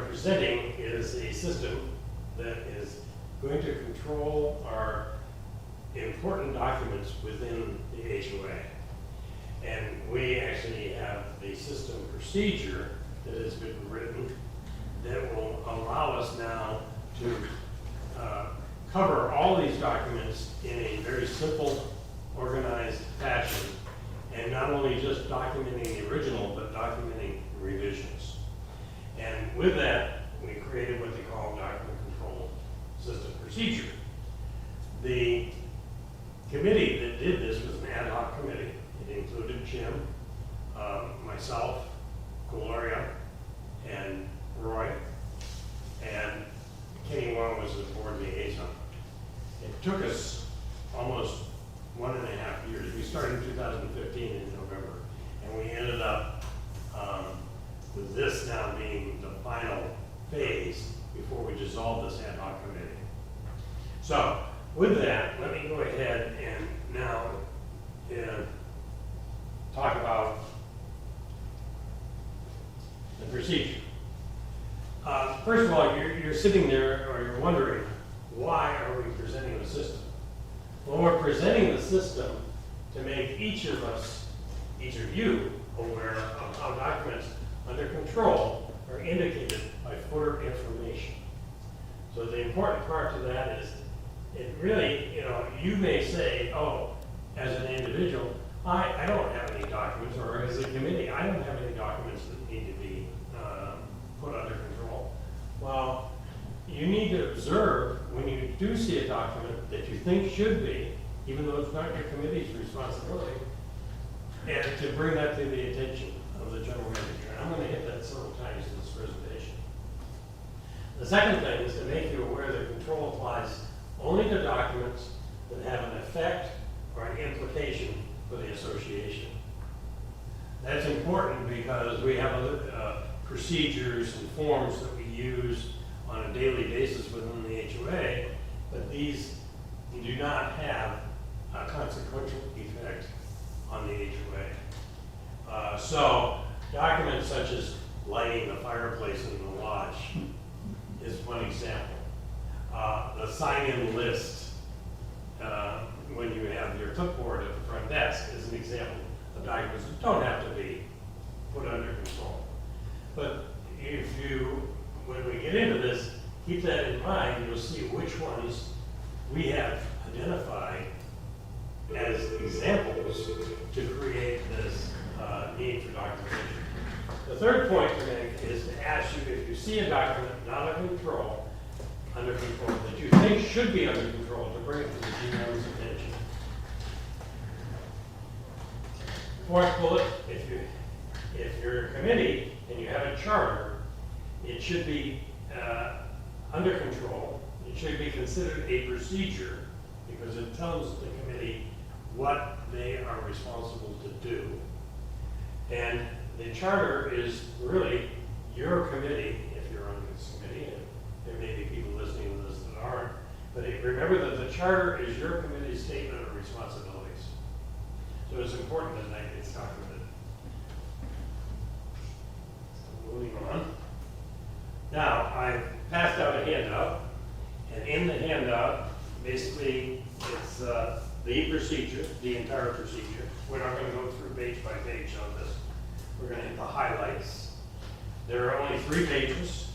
presenting is a system that is going to control our important documents within the HOA. And we actually have the system procedure that has been written that will allow us now to cover all these documents in a very simple, organized fashion, and not only just documenting the original, but documenting revisions. And with that, we created what they call document control system procedure. The committee that did this was an ad hoc committee. It included Jim, myself, Gloria, and Roy, and Kenny Wong was the board liaison. It took us almost 1.5 years. We started in 2015 in November, and we ended up with this now being the final phase before we dissolved this ad hoc committee. So with that, let me go ahead and now talk about the procedure. First of all, you're sitting there or you're wondering, why are we presenting the system? Well, we're presenting the system to make each of us, each of you, aware of how documents under control are indicated by footer information. So the important part to that is, it really, you may say, oh, as an individual, I don't have any documents, or as a committee, I don't have any documents that need to be put under control. Well, you need to observe when you do see a document that you think should be, even though it's not your committee's responsibility, and to bring that to the attention of the general manager. I'm going to hit that several times in this presentation. The second thing is to make you aware that control applies only to documents that have an effect or an implication for the association. That's important because we have procedures and forms that we use on a daily basis within the HOA, but these do not have a consequential effect on the HOA. So documents such as lighting the fireplace in the lodge is one example. The sign-in list, when you have your clipboard at the front desk, is an example of documents that don't have to be put under control. But when we get into this, keep that in mind. You'll see which ones we have identified as examples to create this need for documentation. The third point to make is to ask you, if you see a document not under control, that you think should be under control, to bring it to the GM's attention. Fourth bullet, if you're a committee and you have a charter, it should be under control. It should be considered a procedure because it tells the committee what they are responsible to do. And the charter is really your committee, if you're on this committee, and there may be people listening to this that aren't, but remember that the charter is your committee's statement of responsibilities. So it's important that that gets documented. So moving on. Now, I've passed out a handout, and in the handout, basically, it's the procedure, the entire procedure. We're not going to go through page by page on this. We're going to hit the highlights. There are only 3 pages.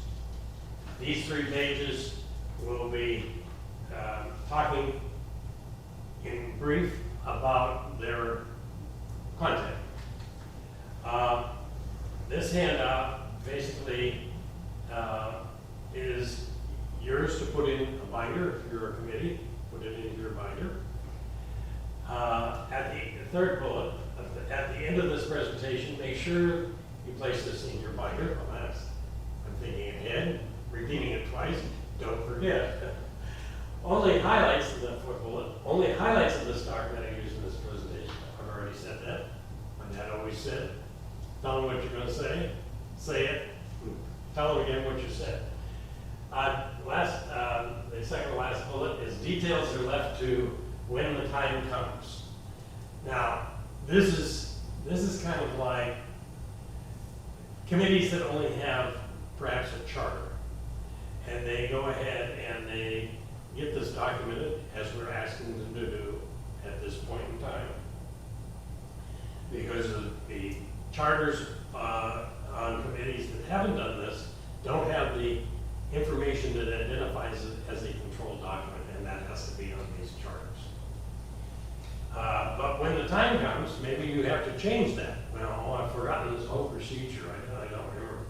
These 3 pages will be talking in brief about their content. This handout basically is yours to put in a binder. If you're a committee, put it in your binder. At the third bullet, at the end of this presentation, make sure you place this in your binder. I'm thinking ahead, repeating it twice. Don't forget. Only highlights of that fourth bullet, only highlights of this document I use in this presentation. I've already said that. My dad always said, tell them what you're going to say it, tell them again what you said. The second to last bullet is details are left to when the time comes. Now, this is kind of like committees that only have perhaps a charter. And they go ahead and they get this documented as we're asking them to do at this point in time. Because of the charters on committees that haven't done this don't have the information that identifies it as a controlled document, and that has to be on these charters. But when the time comes, maybe you have to change that. Well, oh, I've forgotten this whole procedure, I don't remember.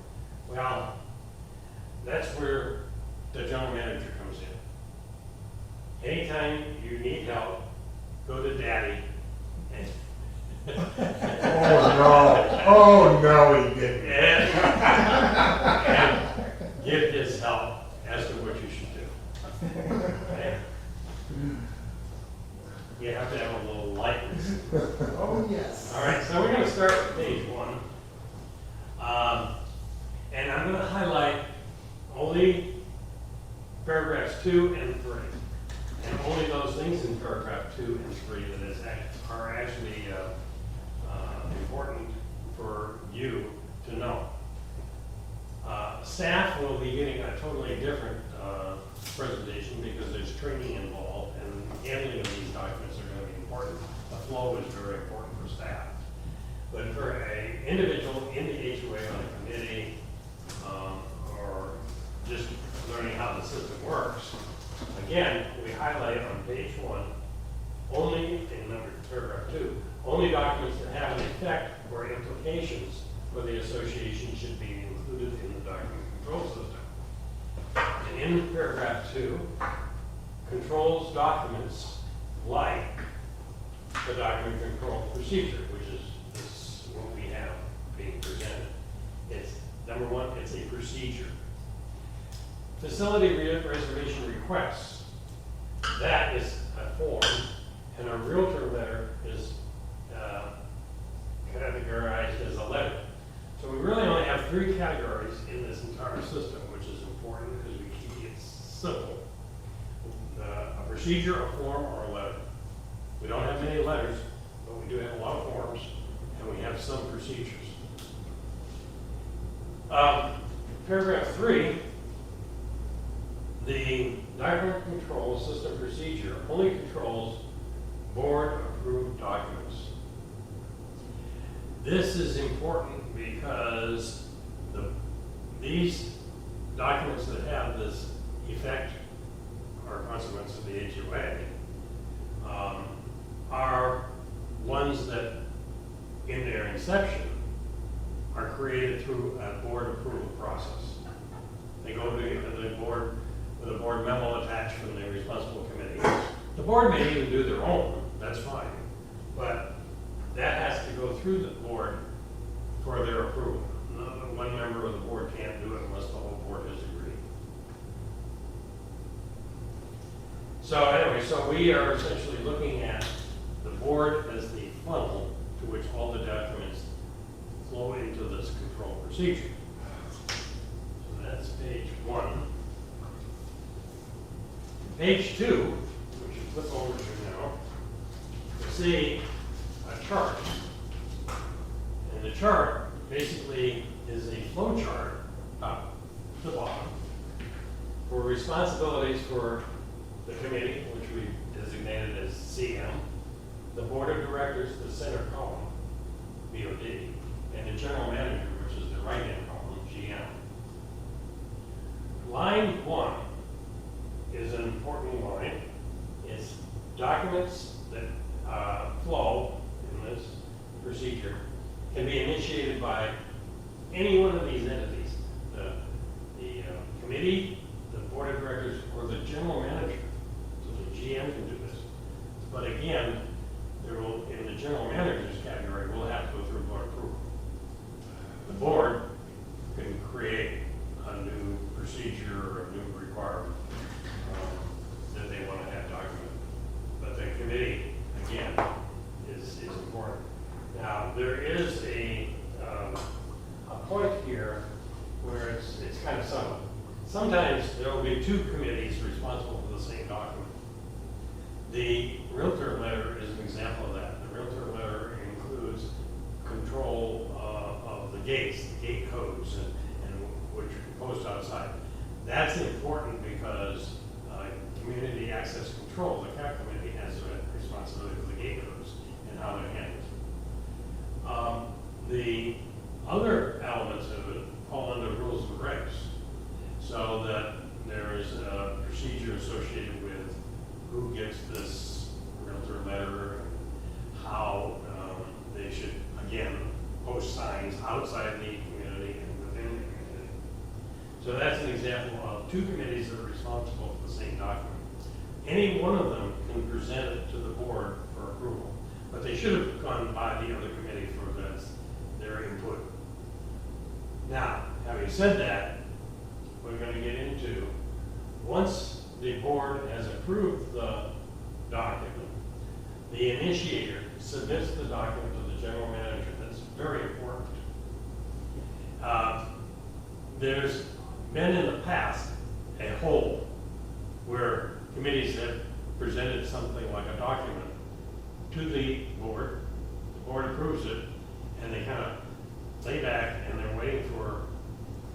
Well, that's where the general manager comes in. Anytime you need help, go to Daddy and Oh no, he didn't. and get his help as to what you should do. Okay? You have to have a little lightness. Oh yes. All right, so we're going to start with page 1. And I'm going to highlight only paragraphs 2 and 3. And only those things in paragraph 2 and 3 that are actually important for you to know. Staff will be getting a totally different presentation because there's training involved, and handling of these documents are going to be important. The flow is very important for staff. But for an individual in the HOA on a committee, or just learning how the system works, again, we highlight on page 1, only in paragraph 2, only documents that have an effect or implications for the association should be included in the document control system. And in paragraph 2, controls documents like the document control procedure, which is what we have being presented. It's, number 1, it's a procedure. Facility reservation requests, that is a form, and a realtor letter is categorized as a letter. So we really only have 3 categories in this entire system, which is important because we keep it simple. A procedure, a form, or a letter. We don't have many letters, but we do have a lot of forms, and we have some procedures. Paragraph 3, the document control system procedure only controls board-approved documents. This is important because these documents that have this effect or consequence of the HOA are ones that, in their inception, are created through a board approval process. They go to the board with a board memo attached from the responsible committee. The board may even do their own, that's fine, but that has to go through the board for their approval. One member of the board can't do it unless the whole board has agreed. So anyway, so we are essentially looking at the board as the funnel to which all the documents flow into this control procedure. So that's page 1. Page 2, which you flip over to now, you see a chart. And the chart basically is a flow chart, top to bottom, for responsibilities for the committee, which we designated as CM, the board of directors, the center column, BOD, and the general manager, which is the right-hand column, GM. Line 1 is an important line. It's documents that flow in this procedure can be initiated by any one of these entities, the committee, the board of directors, or the general manager. So the GM can do this. But again, there will, in the general manager's category, we'll have to go through board approval. The board can create a new procedure or a new requirement that they want to have documented. But the committee, again, is important. Now, there is a point here where it's kind of subtle. Sometimes there will be 2 committees responsible for the same document. The realtor letter is an example of that. The realtor letter includes control of the gates, the gate codes, and which That's important because community access control, the CAP committee, has a responsibility for the gatekeepers and how they're handled. The other elements of it fall under rules and regs, so that there is a procedure associated with who gets this realtor letter, and how they should, again, post signs outside the community and within the community. So that's an example of two committees that are responsible for the same document. Any one of them can present it to the board for approval, but they should have gone by the other committee for their input. Now, having said that, we're going to get into, once the board has approved the document, the initiator submits the document to the general manager. That's very important. There's been in the past a hole where committees have presented something like a document to the board approves it, and they kind of lay back and they're waiting for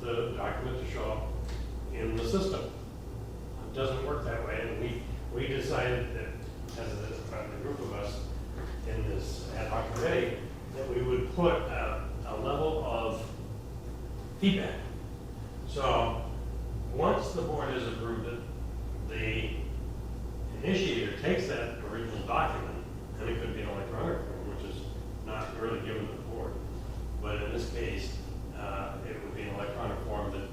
the document to show up in the system. It doesn't work that way, and we decided that as a group of us in this ad hoc committee, that we would put a level of feedback. So once the board has approved it, the initiator takes that original document, and it could be an electronic form, which is not really given to the board. But in this case, it would be an electronic form that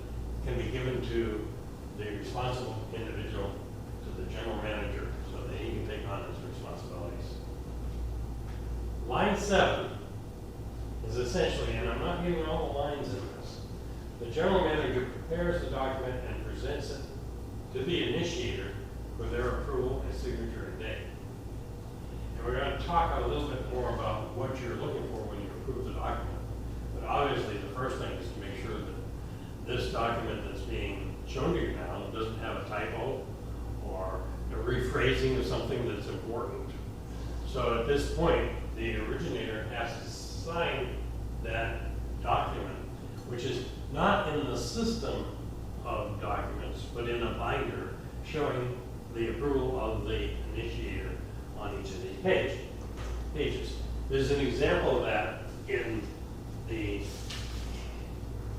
can be given to the responsible individual, to the general manager, so that he can take on his responsibilities. Line 7 is essentially, and I'm not getting all the lines in this, the general manager prepares the document and presents it to the initiator for their approval and signature and date. And we're going to talk a little bit more about what you're looking for when you approve the document. But obviously, the first thing is to make sure that this document that's being shown to you now doesn't have a typo or a rephrasing of something that's important. So at this point, the originator has to sign that document, which is not in the system of documents, but in a binder showing the approval of the initiator on each of these pages. There's an example of that in the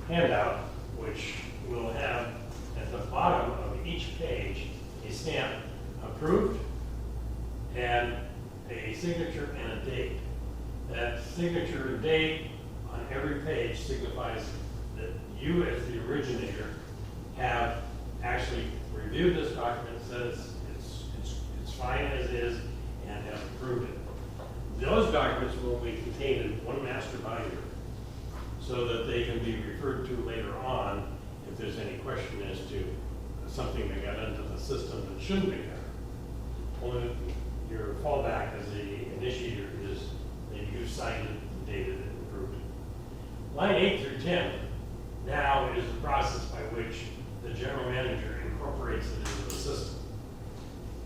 handout, which will have at the bottom of each page a stamp approved and a signature and a date. That signature and date on every page signifies that you, as the originator, have actually reviewed this document, says it's fine as is, and have approved it. Those documents will be contained in one master binder, so that they can be referred to later on if there's any question as to something that got into the system that shouldn't be there. Only your fallback as the initiator is that you signed it, dated it, and approved it. Line 8 through 10 now is the process by which the general manager incorporates it into the system.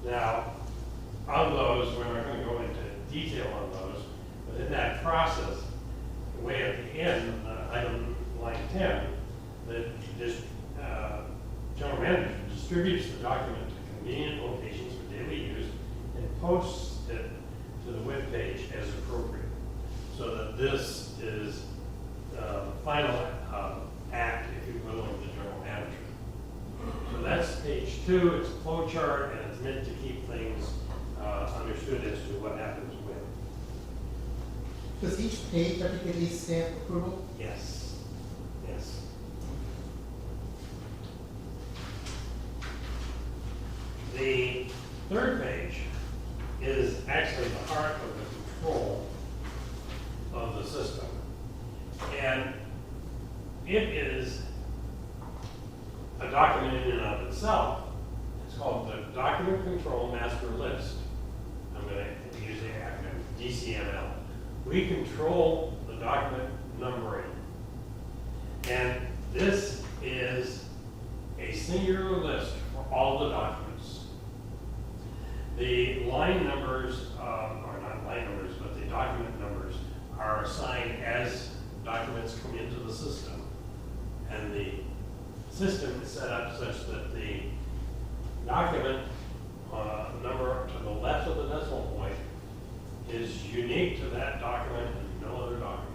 Now, of those, we're not going to go into detail on those, but in that process, way at the end, item line 10, that this general manager distributes the document to convenient locations for daily use and posts it to the web page as appropriate. So that this is the final act, if you will, of the general manager. So that's page 2. It's a flow chart, and it's meant to keep things understood as to what happens when. Does each page have to get these stamp approval? Yes. Yes. The third page is actually the heart of the control of the system. And it is a document in and of itself. It's called the Document Control Master List. I'm going to use the acronym DCML. We control the document numbering. And this is a singular list for all the documents. The line numbers, or not line numbers, but the document numbers are assigned as documents come into the system. And the system is set up such that the document number to the left of the decimal point is unique to that document and no other document.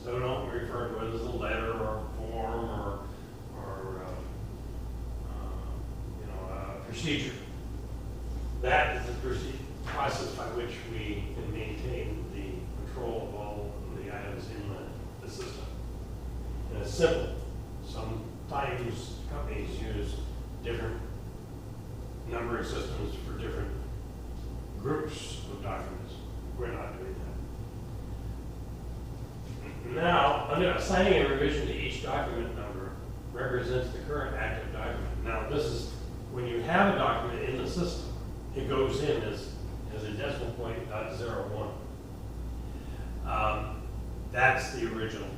So don't refer to it as a letter or a form or a procedure. That is the process by which we can maintain the control of all the items in the system. And it's simple. Sometimes companies use different numbering systems for different groups of documents. We're not doing that. Now, under assigning a revision to each document number represents the current active document. Now, this is when you have a document in the system, it goes in as a decimal point .01. That's the original.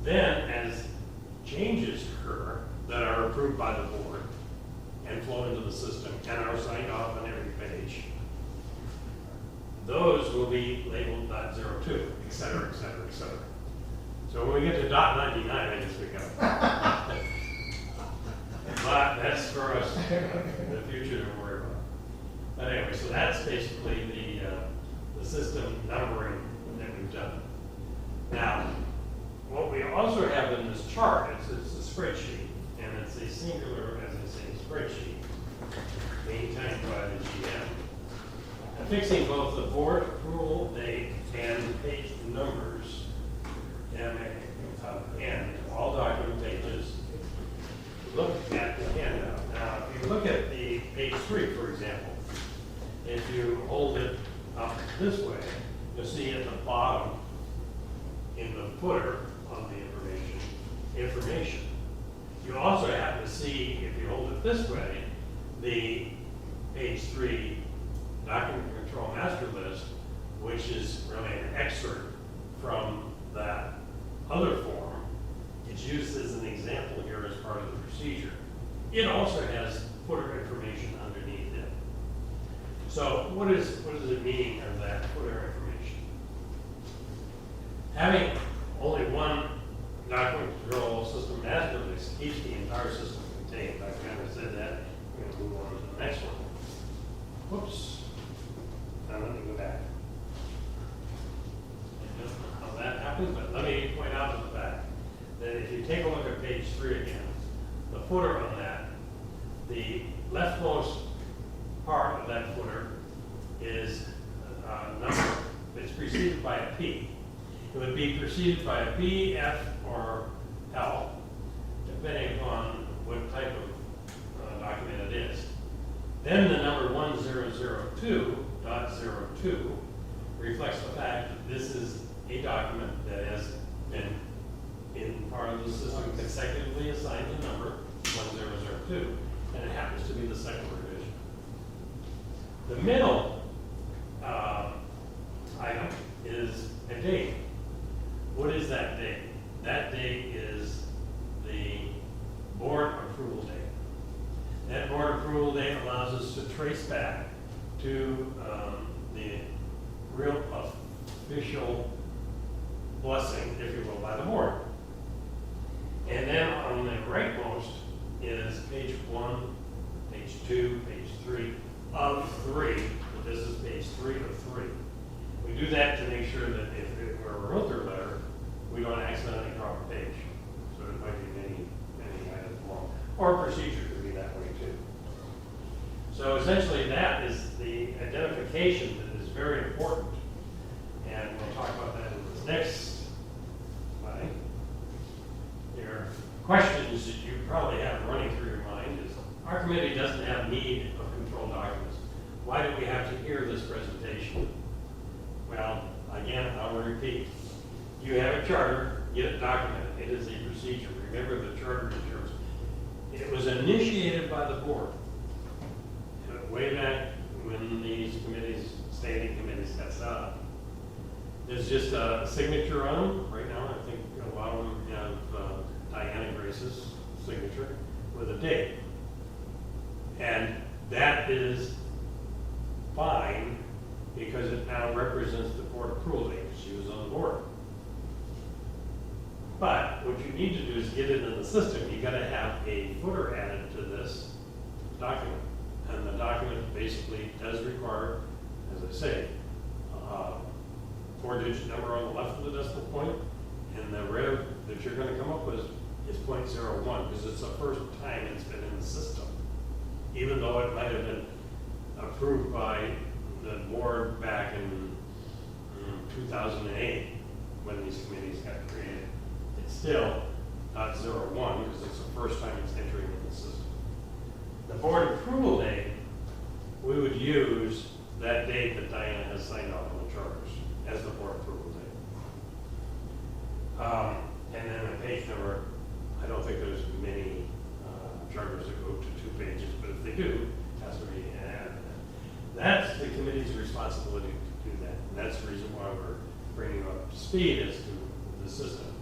Then, as changes occur that are approved by the board and flow into the system and are signed off on every page, those will be labeled .02, et cetera, et cetera, et cetera. So when we get to .99, I guess we go. But that's for us in the future to worry about. But anyway, so that's basically the system numbering that we've done. Now, what we also have in this chart is a spreadsheet, and it's a singular, as I say, spreadsheet maintained by the GM. Affixing both the board approval date and page numbers and all document pages. Look at the handout. Now, if you look at the page 3, for example, if you hold it up this way, you'll see at the bottom in the footer of the information. You also have to see, if you hold it this way, the page 3 document control master list, which is really an excerpt from that other form. It's used as an example here as part of the procedure. It also has footer information underneath it. So what does it mean of that footer information? Having only one document control system master list keeps the entire system contained. I kind of said that. I'm going to move on to the next one. Whoops. Now let me go back. I don't know how that happened, but let me point out to the fact that if you take a look at page 3 again, the footer on that, the leftmost part of that footer is a number. It's preceded by a P. It would be preceded by a B, F, or L, depending upon what type of document it is. Then the number 1002.02 reflects the fact that this is a document that has been in part of the system consecutively assigned the number 1002, and it happens to be the second revision. The middle item is a date. What is that date? That date is the board approval date. That board approval date allows us to trace back to the real official blessing, if you will, by the board. And then on the rightmost is page 1, page 2, page 3 of 3. But this is page 3 of 3. We do that to make sure that if it were a wrote letter, we don't accidentally drop a page. So it might be many items long. Or procedure could be that way too. So essentially that is the identification that is very important. And we'll talk about that in this next slide. There are questions that you probably have running through your mind is, our committee doesn't have need of control documents. Why do we have to hear this presentation? Well, again, I'll repeat. You have a charter, get it documented. It is a procedure. Remember the charter ensures. It was initiated by the board way back when these committees, standing committees got set up. There's just a signature on them. Right now, I think a lot of them have Diana Grace's signature with a date. And that is fine because it now represents the board approval date. She was on the board. But what you need to do is get it in the system. You gotta have a footer added to this document. And the document basically does require, as I say, 4-digit number on the left of the decimal point, and the rev that you're gonna come up with is 0.01, because it's the first time it's been in the system. Even though it might have been approved by the board back in 2008, when these committees got created, it's still not 0.1, because it's the first time it's entering in the system. The board approval date, we would use that date that Diana has signed off on the charters as the board approval date. And then the page number, I don't think there's many charters that go to 2 pages, but if they do, it has to be added. That's the committee's responsibility to do that. And that's the reason why we're bringing you up to speed as to the system.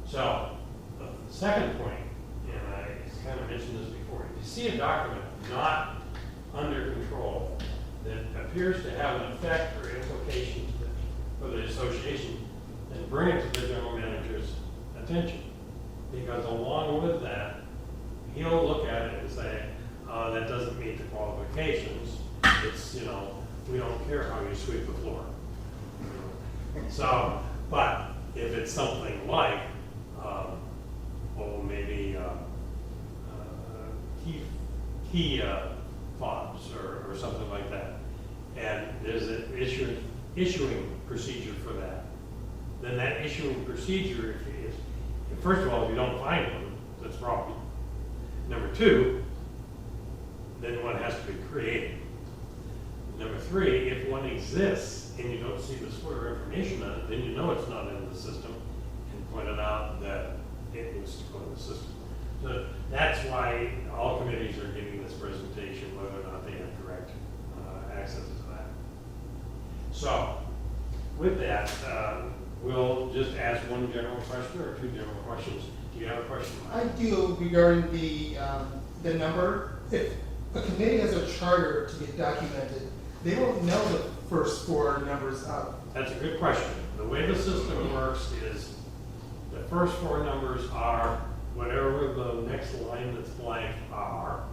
So, the second point, and I kind of mentioned this before, if you see a document not under control that appears to have an effect or implication for the association, then bring it to the general manager's attention. Because along with that, he'll look at it and say, that doesn't meet the qualifications. It's, we don't care how you sweep the floor. So, but if it's something like, maybe key fobs or something like that, and there's an issuing procedure for that, then that issuing procedure is, first of all, if you don't find one, that's wrong. Number 2, then one has to be created. Number 3, if one exists and you don't see the sort of information on it, then you know it's not in the system, and point it out that it needs to go in the system. So that's why all committees are giving this presentation, whether or not they have direct access to that. So with that, we'll just ask one general question or 2 general questions. Do you have a question? I do, regarding the number. If a committee has a charter to get documented, they won't know the first 4 numbers up. That's a good question. The way the system works is the first 4 numbers are whatever the next line that's blank are.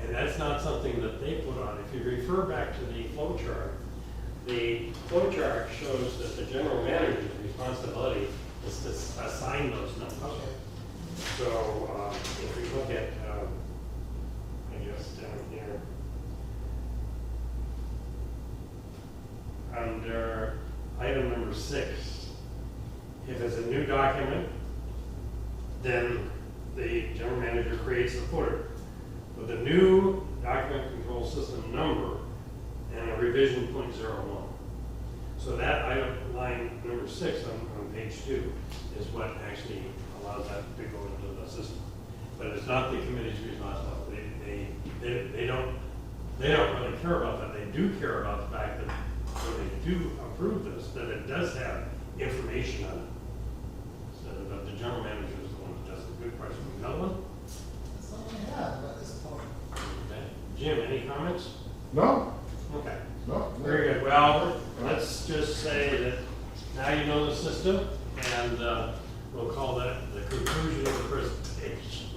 And that's not something that they put on. If you refer back to the flow chart shows that the general manager's responsibility is to assign those numbers. Okay. So if we look at, I guess down here, under item number 6, if it's a new document, then the general manager creates the footer with a new document control system number and a revision 0.01. So that item, line number 6 on page 2 is what actually allows that to go into the system. But it's not the committee's responsibility. They don't really care about that. They do care about the fact that when they do approve this, that it does have information on it. So that the general manager is the one that does the good question. Another one? That's all I have at this point. Okay. Jim, any comments? No, Okay. no. Very good. Well, let's just say that now you know the system, and we'll call that the conclusion of the presentation.